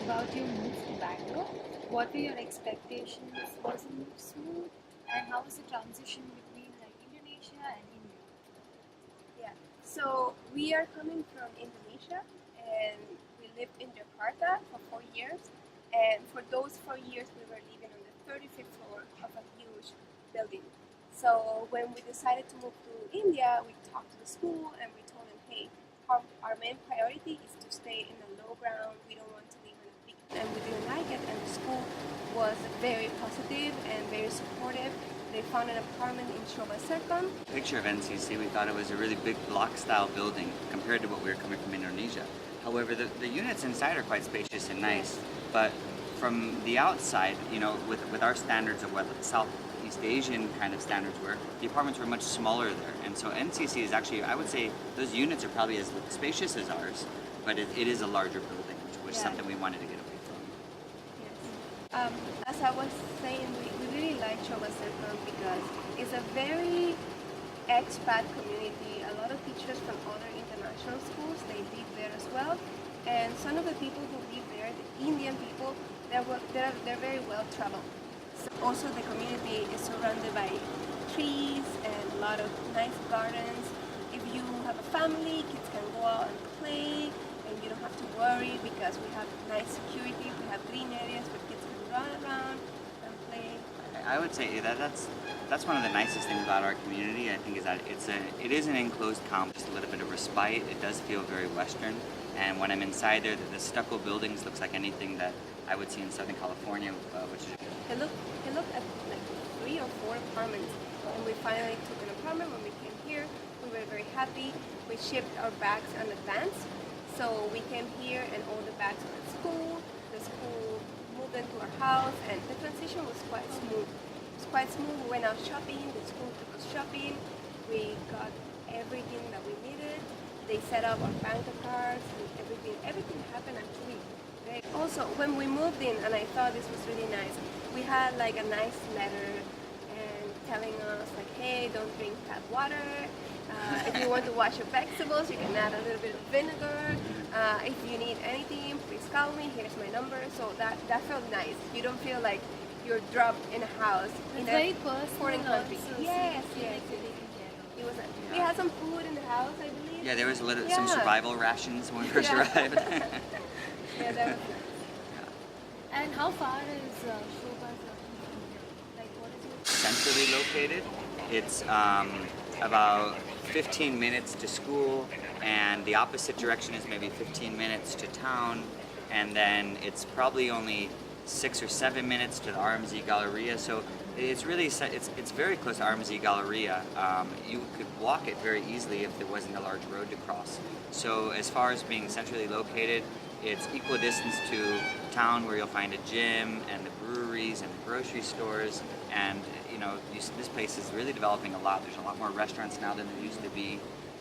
about your move to Bangalore. What were your expectations? Was the move smooth? And how was the transition between like Indonesia and India? Yeah. So we are coming from Indonesia and we lived in Jakarta for 4 years. And for those 4 years, we were living on the 35th floor of a huge building. So when we decided to move to India, we talked to the school and we told them, hey, our main priority is to stay in the low ground. We don't want to live in a big. And we didn't like it. And the school was very positive and very supportive. They found an apartment in Shoba Circum. Picture of NCC, we thought it was a really big block-style building compared to what we were coming from Indonesia. However, the units inside are quite spacious and nice, but from the outside, you know, with our standards of what Southeast Asian kind of standards were, the apartments were much smaller there. And so NCC is actually, I would say, those units are probably as spacious as ours, but it is a larger building, which is something we wanted to get away from. Yes. As I was saying, we really like Shoba Circum because it's a very expat community. A lot of teachers from other international schools, they live there as well. And some of the people who live there, the Indian people, they're very well traveled. So also the community is surrounded by trees and a lot of nice gardens. If you have a family, kids can go out and play and you don't have to worry because we have nice security, we have green areas where kids can run around and play. I would say that's one of the nicest things about our community. I think is that it is an enclosed comp, just a little bit of respite. It does feel very Western, and when I'm inside there, the stucco buildings looks like anything that I would see in Southern California, which is. He looked at like 3 or 4 apartments, and we finally took an apartment. When we came here, we were very happy. We shipped our bags in advance, so we came here and all the bags were at school. The school moved into our house, and the transition was quite smooth. It was quite smooth. We went out shopping. The school took us shopping. We got everything that we needed. They set up our bank cards and everything. Everything happened actually. Also, when we moved in, and I thought this was really nice, we had like a nice letter and telling us like, hey, don't drink tap water. If you want to wash your vegetables, you can add a little bit of vinegar. If you need anything, please call me. Here's my number. So that felt nice. You don't feel like you're dropped in a house in very a personal foreign country. also, Yes, so you feel yes. like you're taken care of. It was. We had some food in the house, I believe. Yeah, there was some Yeah. survival rations when we first Yeah. arrived. Yeah, that was nice. And how far is Shoba Circum from here? Like, what is it? Centrally located. It's about 15 minutes to school, and the opposite direction is maybe 15 minutes to town, and then it's probably only 6 or 7 minutes to the RMZ Galleria. So it's really it's very close to RMZ Galleria. You could walk it very easily if there wasn't a large road to cross. So as far as being centrally located, it's equal distance to town, where you'll find a gym and the breweries and the grocery stores, and you know this place is really developing a lot. There's a lot more restaurants now than there used to be,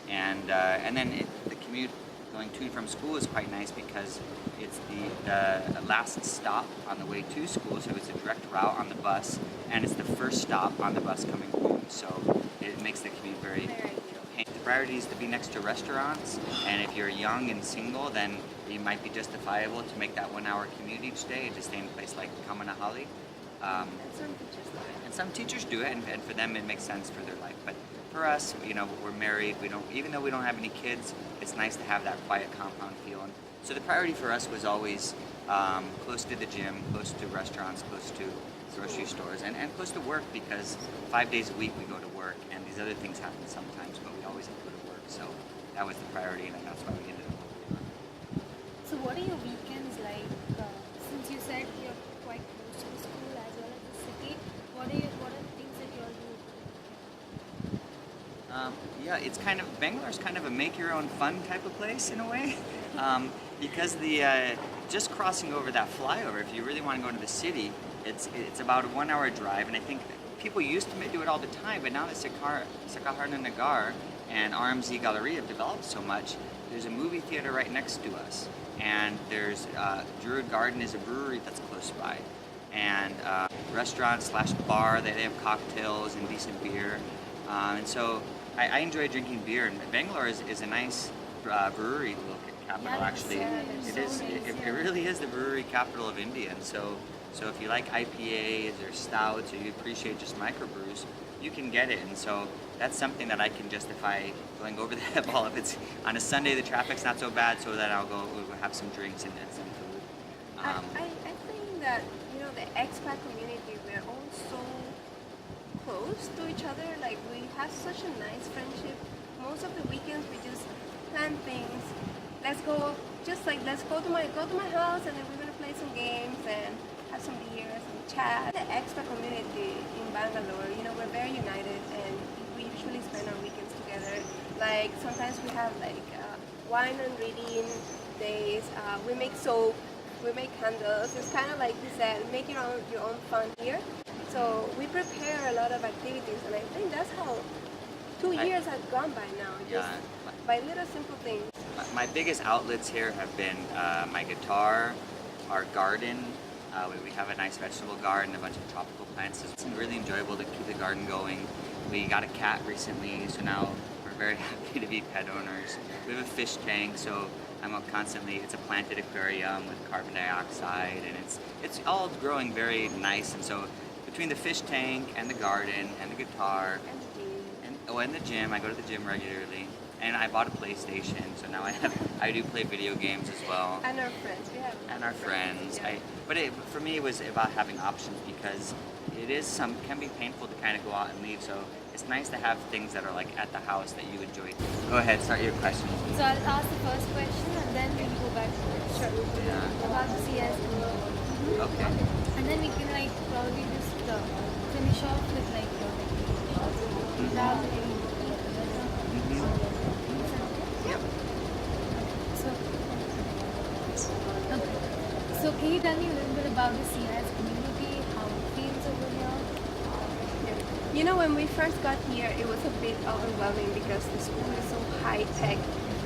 and then the commute going to and from school is quite nice because it's the last stop on the way to school, so it's a direct route on the bus, and it's the first stop on the bus coming home. So it makes the commute very. The priority is to be next to restaurants, and if you're young and single, then it might be justifiable to make that 1-hour commute each day and to stay in a place like Kamanahali. And some teachers do it. And some teachers do it, and for them it makes sense for their life. But for us, you know, we're married. We don't, even though we don't have any kids, it's nice to have that quiet compound feel. And so the priority for us was always close to the gym, close to restaurants, close to grocery stores, and close to work, because 5 days a week we go to work, and these other things happen sometimes, but we always have to go to work. So that was the priority, and that's why we ended up over. So what are your weekends like? Since you said you're quite close to the school as well as the city, what are the things that you all do? Yeah, it's kind of, Bangalore's kind of a make-your-own-fun type of place in a way, because just crossing over that flyover, if you really want to go into the city, it's about a 1-hour drive, and I think people used to do it all the time, but now that Sakaharna Nagar and RMZ Galleria have developed so much, there's a movie theater right next to us, and there's Druid Garden is a brewery that's close by, and restaurant slash bar, they have cocktails and decent beer, and so I enjoy drinking beer, and Bangalore is a nice brewery capital. Yeah, Actually, that's it so is. nice, It yeah. really is the brewery capital of India. And so if you like IPAs or stouts or you appreciate just microbrews, you can get it. And so that's something that I can justify going over the ball. If it's on a Sunday, the traffic's not so bad, so that I'll go we'll have some drinks and then some food. I think that, you know, the expat community, we're all so close to each other. Like, we have such a nice friendship. Most of the weekends we just plan things. Let's go, just like, let's go to my house, and then we're gonna play some games and have some beers and chat. The expat community in Bangalore, you know, we're very united, and we usually spend our weekends together. Like, sometimes we have like wine and reading days. We make soap, we make candles. It's kind of like you said, make your own fun here. So we prepare a lot of activities, and I think that's how 2 years have gone by now. Just Yeah. by little simple things. My biggest outlets here have been my guitar, our garden. We have a nice vegetable garden, a bunch of tropical plants. It's really enjoyable to keep the garden going. We got a cat recently, so now we're very happy to be pet owners. We have a fish tank, so it's a planted aquarium with carbon dioxide, and it's all growing very nice. And so between the fish tank and the garden and the guitar and the gym, I go to the gym regularly. And I bought a PlayStation, so now I do play video games as well. And our friends, we have. And our friends. Yeah. For me, it was about having options, because can be painful to kind of go out and leave. So it's nice to have things that are like at the house that you enjoy. Go ahead, start your question. So I'll ask the first question and then we'll go back to about the CIS community. Okay. And then we can like probably just finish off with like traveling. So can you tell me a little bit about the CIS community, how it feels over here? You know, when we first got here, it was a bit overwhelming because the school is so high tech,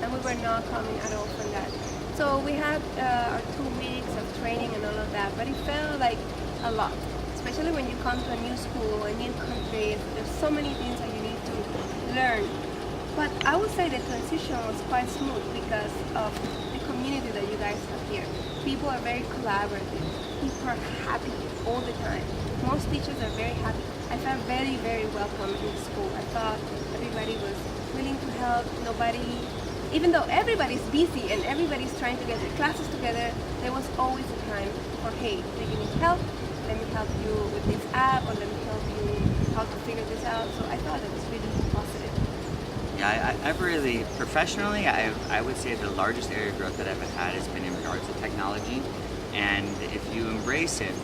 and we were not coming at all from that. So we had our 2 weeks of training and all of that, but it felt like a lot, especially when you come to a new school, a new country. There's so many things that you need to learn. But I would say the transition was quite smooth because of the community that you guys have here. People are very collaborative. People are happy all the time. Most teachers are very happy. I felt very, very welcome in school. I thought everybody was willing to help. Nobody, even though everybody's busy and everybody's trying to get their classes together, there was always a time for, hey, do you need help? Let me help you with this app, or let me help you how to figure this out. So I thought it was really positive. Yeah, I've really, professionally, I would say the largest area of growth that I've had has been in regards to technology. And if you embrace it,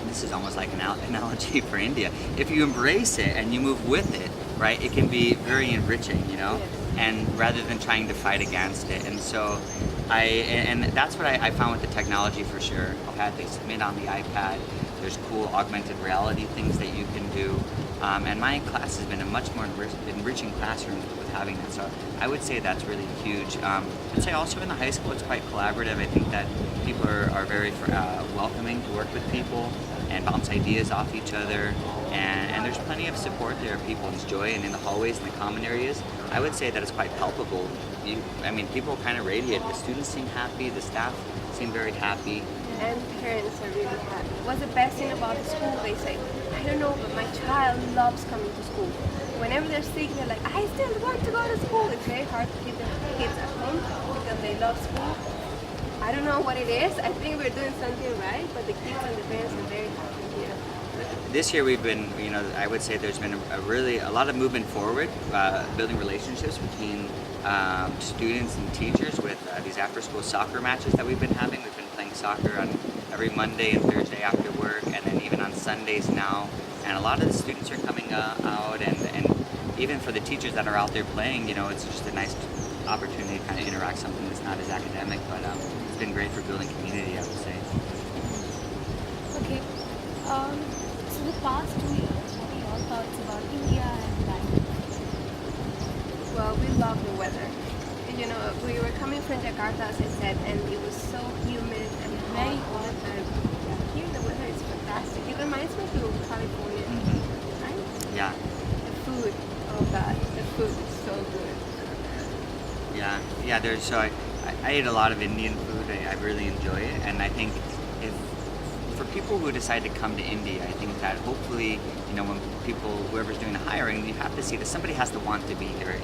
this is almost like an analogy for India, if you embrace it and you move with it, right, it can be very enriching, you know? Yes. And rather than trying to fight against it. And so and that's what I found with the technology for sure. They submit on the iPad. There's cool augmented reality things that you can do. And my class has been a much more enriching classroom with having that. So I would say that's really huge. I'd say also in the high school it's quite collaborative. I think that people are very welcoming to work with people and bounce ideas off each other. And there's plenty of support there. People enjoy, and in the hallways and the common areas, I would say that it's quite palpable. People kind of radiate. The students seem happy. The staff seem very happy. And parents are really happy. What's the best thing about the school? They say, I don't know, but my child loves coming to school. Whenever they're sick, they're like, I still want to go to school. It's very hard to keep the kids at home because they love school. I don't know what it is. I think we're doing something right, but the kids and the parents are very happy here. This year we've been, I would say there's been a lot of movement forward, building relationships between students and teachers with these after-school soccer matches that we've been having. We've been playing soccer on every Monday and Thursday after work, and then even on Sundays now. And a lot of the students are coming out, and even for the teachers that are out there playing, it's just a nice opportunity to kind of interact, something that's not as academic, but it's been great for building community, I would say. Okay. So the past 2 years, what are your thoughts about India and life? Well, we love the weather. We were coming from Jakarta, as I said, and it was so humid and very hot. And here the weather is fantastic. It reminds me of California, right? Yeah. The food, oh God, the food is so good. Yeah. I I eat a lot of Indian food. I really enjoy it, and I think if for people who decide to come to India, I think that hopefully, when people, whoever's doing the hiring, you have to see that somebody has to want to be here.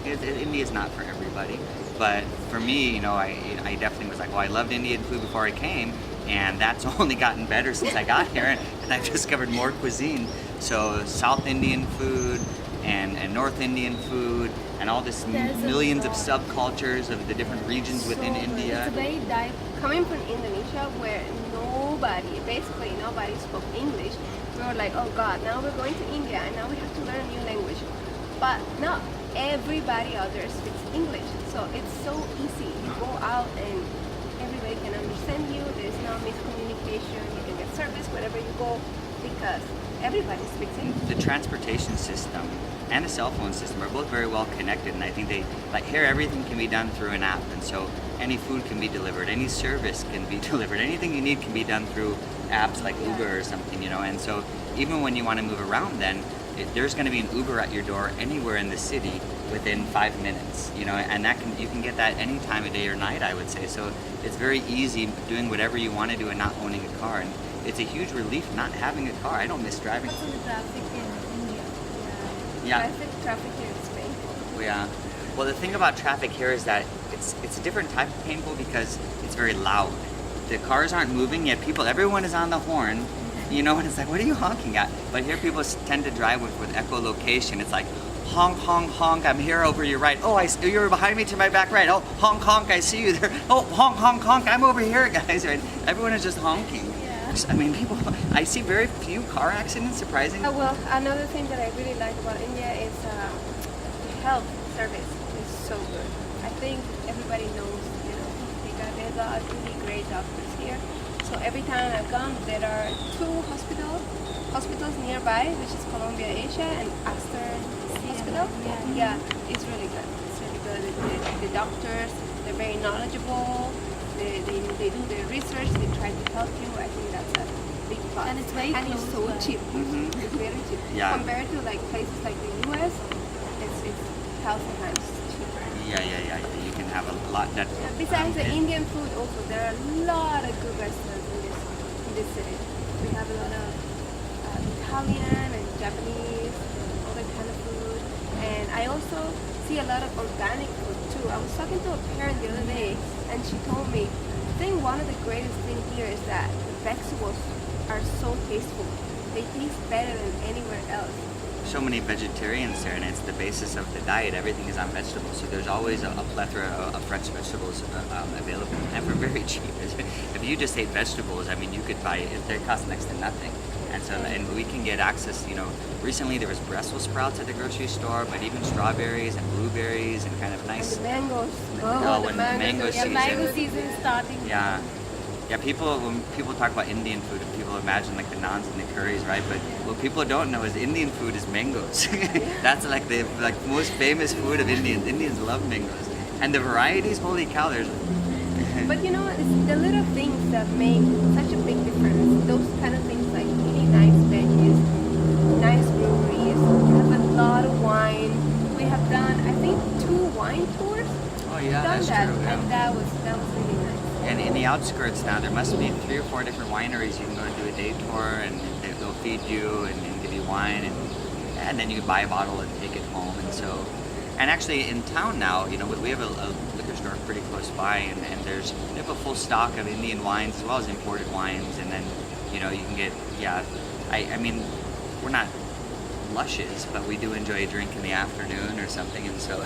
India is not for everybody, but for me, I definitely was like, well, I loved Indian food before I came, and that's only gotten better since I got here, and I've discovered more cuisine. So South Indian food and North Indian food, and all this millions of subcultures of the different regions within India. It's very diverse. Coming from Indonesia, where basically nobody spoke English, we were like, oh God, now we're going to India and now we have to learn a new language. But no, everybody out there speaks English, so it's so easy. You go out and everybody can understand you. There's no miscommunication. You can get service wherever you go because everybody speaks English. The transportation system and the cell phone system are both very well connected, and I think here everything can be done through an app, and so any food can be delivered, any service can be delivered, anything you need can be done through apps like Uber or something, and so even when you want to move around, then there's going to be an Uber at your door anywhere in the city within 5 minutes, and you can get that any time of day or night, I would say. So it's very easy doing whatever you want to do and not owning a car, and it's a huge relief not having a car. I don't miss driving. What's the traffic in India? Yeah. Traffic here is painful. Yeah. Well, the thing about traffic here is that it's a different type of painful because it's very loud. The cars aren't moving yet. Everyone is on the horn, and it's like, what are you honking at? But here people tend to drive with echolocation. It's like, honk, honk, honk, I'm here over your right. Oh, you're behind me to my back right. Oh, honk, honk, I see you there. Oh, honk, honk, honk, I'm over here, guys. Right? Everyone is just honking. Yeah. I mean, I see very few car accidents, surprisingly. Well, another thing that I really like about India is the health service is so good. I think everybody knows, there's a really great doctors here. So every time I've gone, there are two hospitals nearby, which is Columbia Asia and Aster Hospital. Yeah, it's really good. It's really good. The doctors, they're very knowledgeable. They do their research. They try to help you. I think that's a big plus. And it's very it's so close by. cheap. Mhm. It's very cheap. Yeah. Compared to places like the US, it's 1,000 times cheaper. Yeah. You can have a lot. Besides the Indian food, also there are a lot of good restaurants in this city. We have a lot of Italian and Japanese, all that kind of food, and I also see a lot of organic food too. I was talking to a parent the other day, and she told me, I think one of the greatest things here is that the vegetables are so tasteful. They taste better than anywhere else. So many vegetarians there, and it's the basis of the diet. Everything is on vegetables, so there's always a plethora of fresh vegetables available, and for very cheap. If you just ate vegetables, I mean, you could buy it. They cost next to nothing, and we can get access. Recently there was Brussels sprouts at the grocery store, but even strawberries and blueberries and kind of nice. And the mangoes. When the mango are season. Mango season starting. Yeah. When people talk about Indian food, people imagine like the naans and the curries, right? But what people don't know is Indian food is mangoes. That's like the most famous food of Indians. Indians love mangoes, and the varieties. Holy cow! There's. But it's the little things that make such a big difference. Those kind of things like eating nice veggies, nice breweries. We have a lot of wine. We have done, I think, 2 wine tours. Oh We've yeah, done that's that, true. Yeah. and that was really nice. And in the outskirts now, there must be 3 or 4 different wineries. You can go and do a day tour, and they'll feed you and give you wine, and then you can buy a bottle and take it home. And actually in town now, we have a liquor store pretty close by, and they have a full stock of Indian wines as well as imported wines, and then you can get I mean, we're not luscious, but we do enjoy a drink in the afternoon or something, and so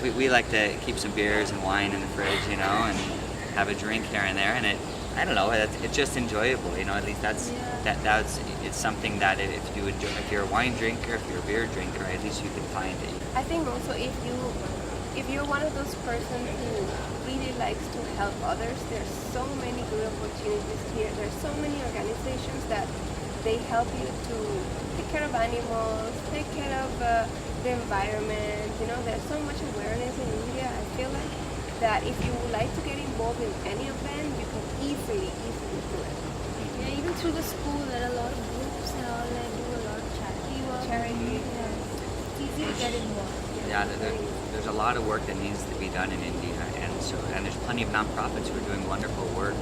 we like to keep some beers and wine in the fridge, and have a drink here and there, and I don't know, it's just enjoyable, at least it's something that if you're a wine drinker, if you're a beer drinker, at least you can find it. I think also if you're one of those persons who really likes to help others, there's so many good opportunities here. There's so many organizations that they help you to take care of animals, take care of the environment. There's so much awareness in India. I feel like that if you would like to get involved in any of them, you can easily do it. Yeah, even through the school, there are a lot of groups and all that do a lot of charity work. Charity. It's easy to get involved. Yeah, there's a lot of work that needs to be done in India, and So, and there's plenty of nonprofits who are doing wonderful work.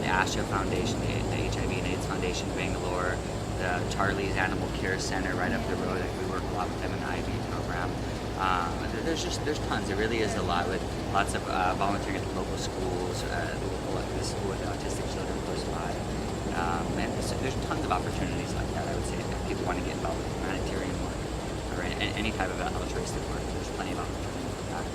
The ASHA Foundation, the HIV and AIDS Foundation in Bangalore, the Charlie's Animal Care Center right up the road. We work a lot with them in the IV program. There's tons. There really is a lot, with lots of volunteering at the local schools, the school with autistic children close by. And so there's tons of opportunities like that. I would say if people want to get involved with humanitarian work or any type of altruistic work, there's plenty of opportunities like that.